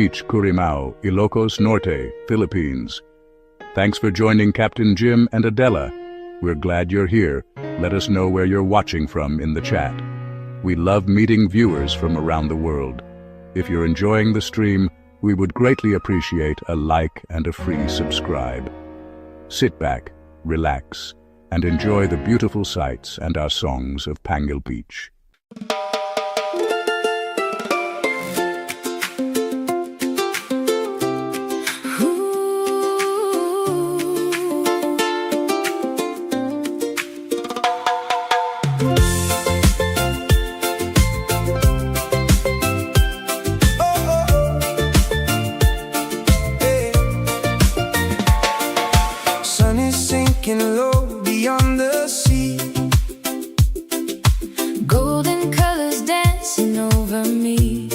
Beach, Currimao, Ilocos Norte, Philippines. Thanks for joining Captain Jim and Adela. We're glad you're here. Let us know where you're watching from in the chat. We love meeting viewers from around the world. If you're enjoying the stream, we would greatly appreciate a like and a free subscribe. Sit back, relax, and enjoy the beautiful sights and our songs of Pangil Beach. Low beyond the sea, golden colors dancing over me.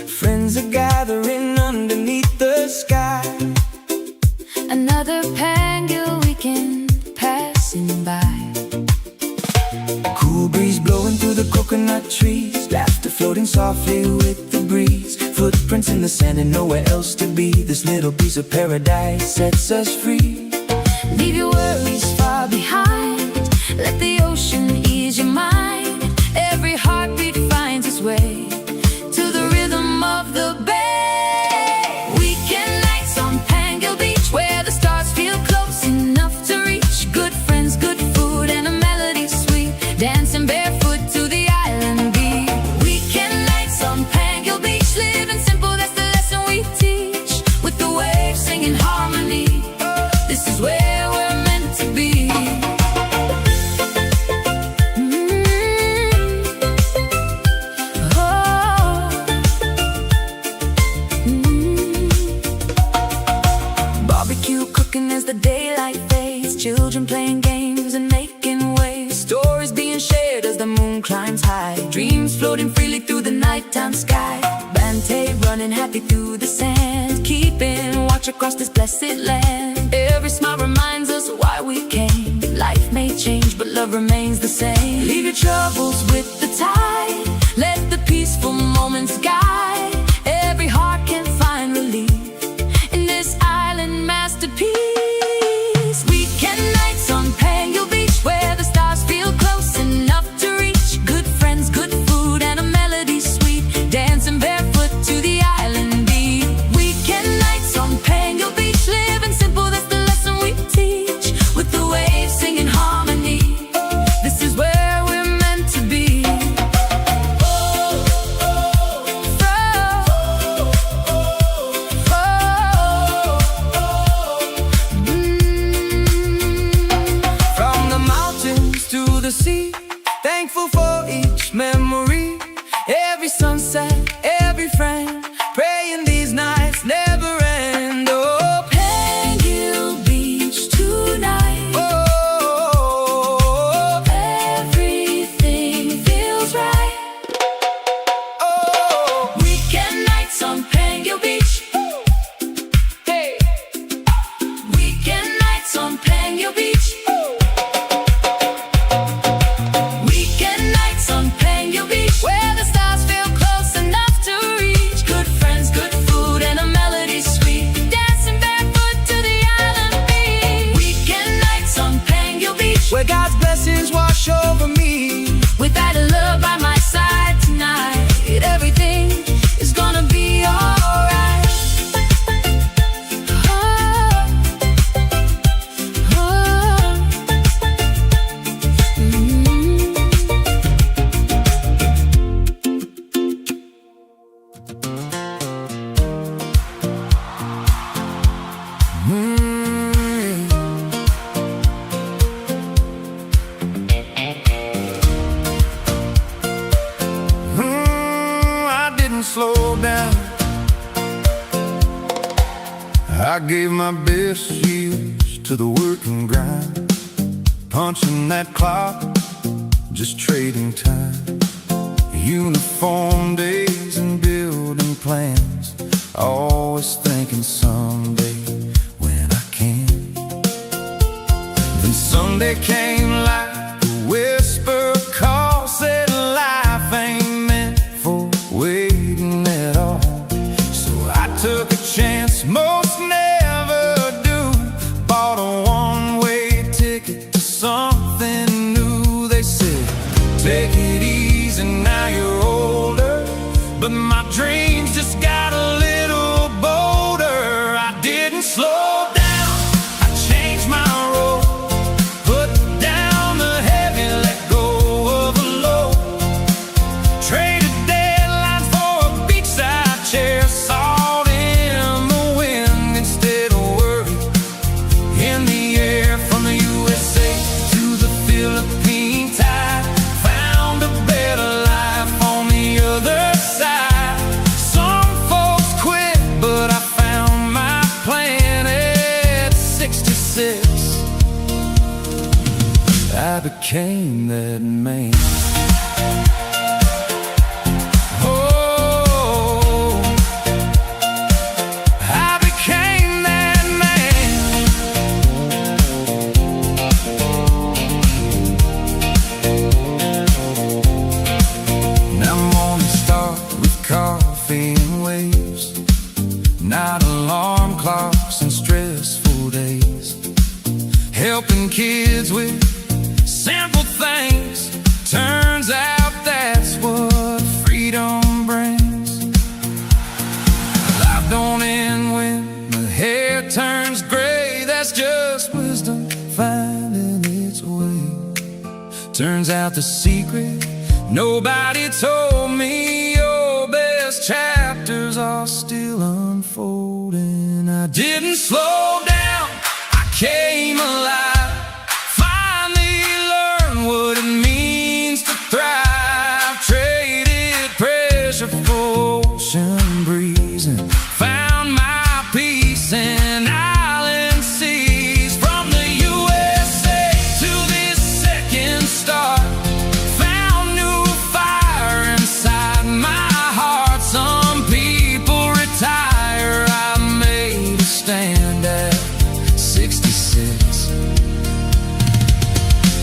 Friends are gathering underneath the sky. Another Pangil weekend passing by. A cool breeze blowing through the coconut trees, laughter floating softly with the breeze. Footprints in the sand and nowhere else to be. This little piece of paradise sets us free. Leave your worries far behind. Let the ocean ease your mind. Every heartbeat finds its way to the rhythm of the bay. Weekend nights on Pangil Beach, where the stars feel close enough to reach. Good friends, good food, and a melody sweet, dancing barefoot to the island beat. Weekend nights on Pangil Beach, living simple, that's the lesson we teach. With the waves singing harmony, this is where as the daylight fades, children playing games and making waves, stories being shared as the moon climbs high, dreams floating freely through the nighttime sky. Bante running happy through the sand, keeping watch across this blessed land. Every smile reminds us why we came. Life may change, but love remains the same. Leave your troubles with the tide, let the peaceful moments guide. Every heart can find relief in this island masterpiece. The sea, thankful for each memory, every sunset, every friend, praying these nights never end. Oh, Pangil Beach tonight. Oh, everything feels right. Oh, weekend nights on Pangil Beach. Hey, weekend nights on Pangil Beach. Where God's blessings wash over me. With that love by my side tonight, everything is gonna be alright. Slow down. I gave my best years to the work and grind, punching that clock, just trading time. Uniform days and building plans, always thinking someday when I can. Then someday came like a whisper, a call, said life ain't meant for waiting at all. chance most never do. Bought a one-way ticket to something new. They said, take it easy, now you're older. But my dreams just got a little bolder. I didn't slow down, I changed my road. Put down the heavy, let go of the low. Traded deadlines for a beachside chair. Salt in the wind instead of worry in the air. From the USA to the Philippine tide, found a better life on the other side. Some folks quit, but I found my plan at 66. I became that man. Oh, I became that man. Now mornings start with coffee and waves, not alarm clocks and stressful days. Helping kids with simple things, turns out that's what freedom brings. Life don't end when the hair turns gray. That's just wisdom finding its way. Turns out the secret nobody told me, your best chapters are still unfolding. I didn't slow down, I came alive. Finally learned what it means to thrive. Traded pressure for ocean breeze and found my peace in island seas. From the USA to this second star, found new fire inside my heart. Some people retire, I made a stand at 66.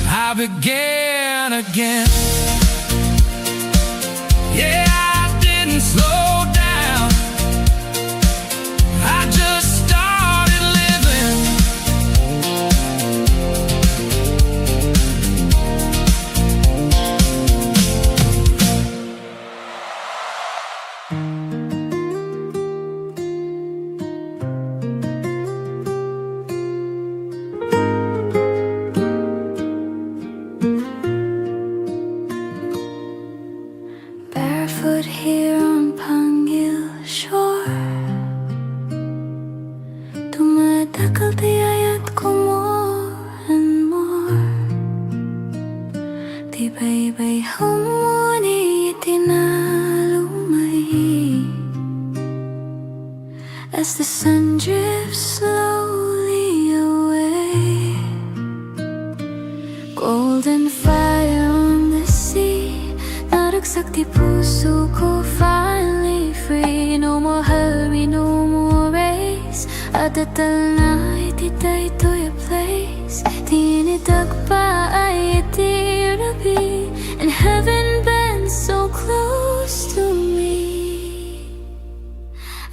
I began again. Yeah, I didn't slow down, I just started living. Barefoot here on Pangil shore, tumatakal tiyayat ko more and more. Tibay-bay humuni itinalumay as the sun drifts slowly away. Golden fire on the sea, naragsak di puso ko, finally free. No more hurry, no more race. Adatal na ititay-toy a place. Tinitag pa ay itirabi, and heaven bends so close to me.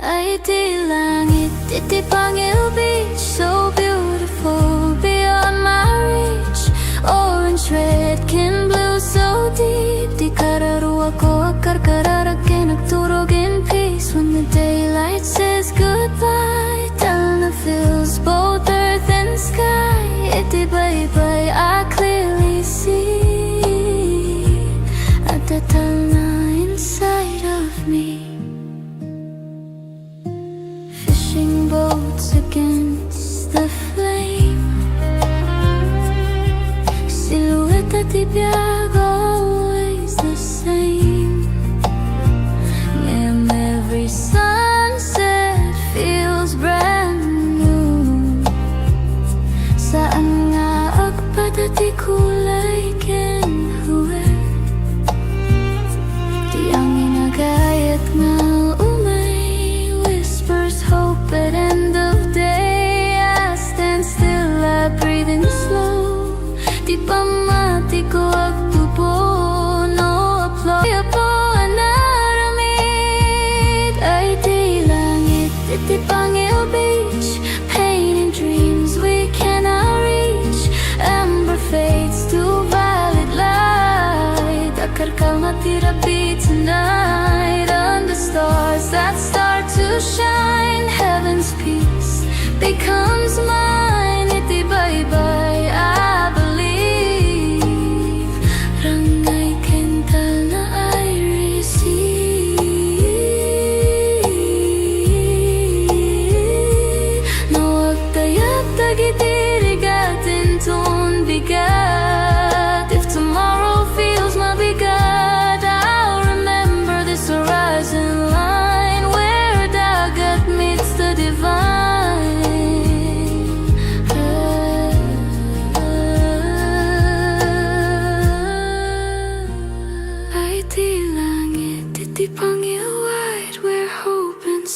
Ay iti langit, iti Pangil Beach, so beautiful beyond my reach. Orange, red, kin blue, so deep. Di kararuwa ko akarkararakin, nagturog in peace. When the daylight says goodbye, Talna fills both earth and sky. Iti bye-bye, I clearly see at the Talna inside of me. Fishing boats against the flame, silhouette at ibiyag, always the same. And every sunset feels brand new. Saan nga agpadati kulay ken huwe, di ang inagayat nga umay whispers hope at end of day. I stand still, I breathe in slow. Di pa mati ko agtupa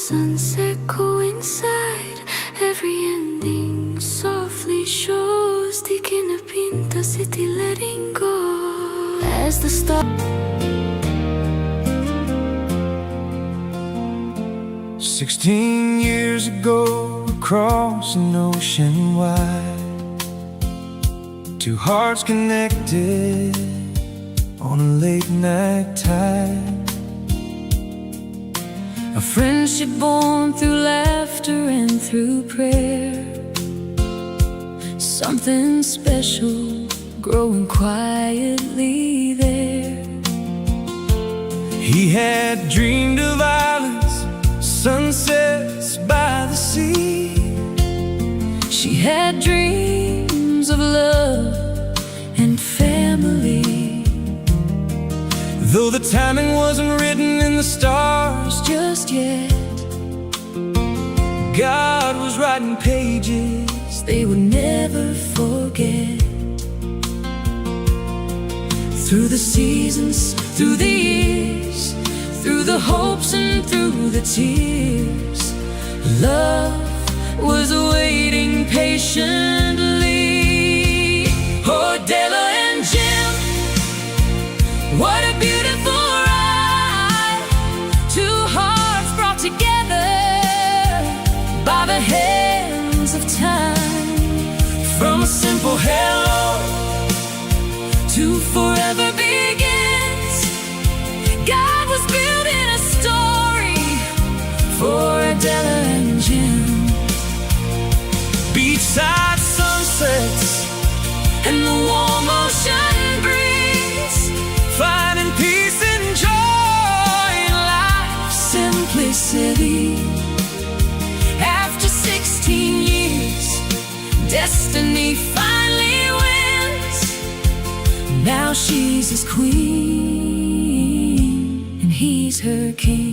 sunset coincide. Every ending softly shows di que napinta city letting go. As the star 16 years ago, across an ocean wide, two hearts connected on a late night tide. a friendship born through laughter and through prayer. Something special growing quietly there. He had dreamed of islands, sunsets by the sea. She had dreams of love and family. Though the timing wasn't written in the stars Just yet, God was writing pages they would never forget. Through the seasons, through the years, through the hopes and through the tears, love was waiting patiently. Oh, Della and Jim, what a beautiful ride. Two hearts brought together by the hands of time. From a simple hello to forever begins, God was building a story for Adela and Jim. beachside sunsets And the warm ocean breeze, finding peace and joy in life's simplicity. After 16 years, destiny finally wins. Now she's his queen and he's her king.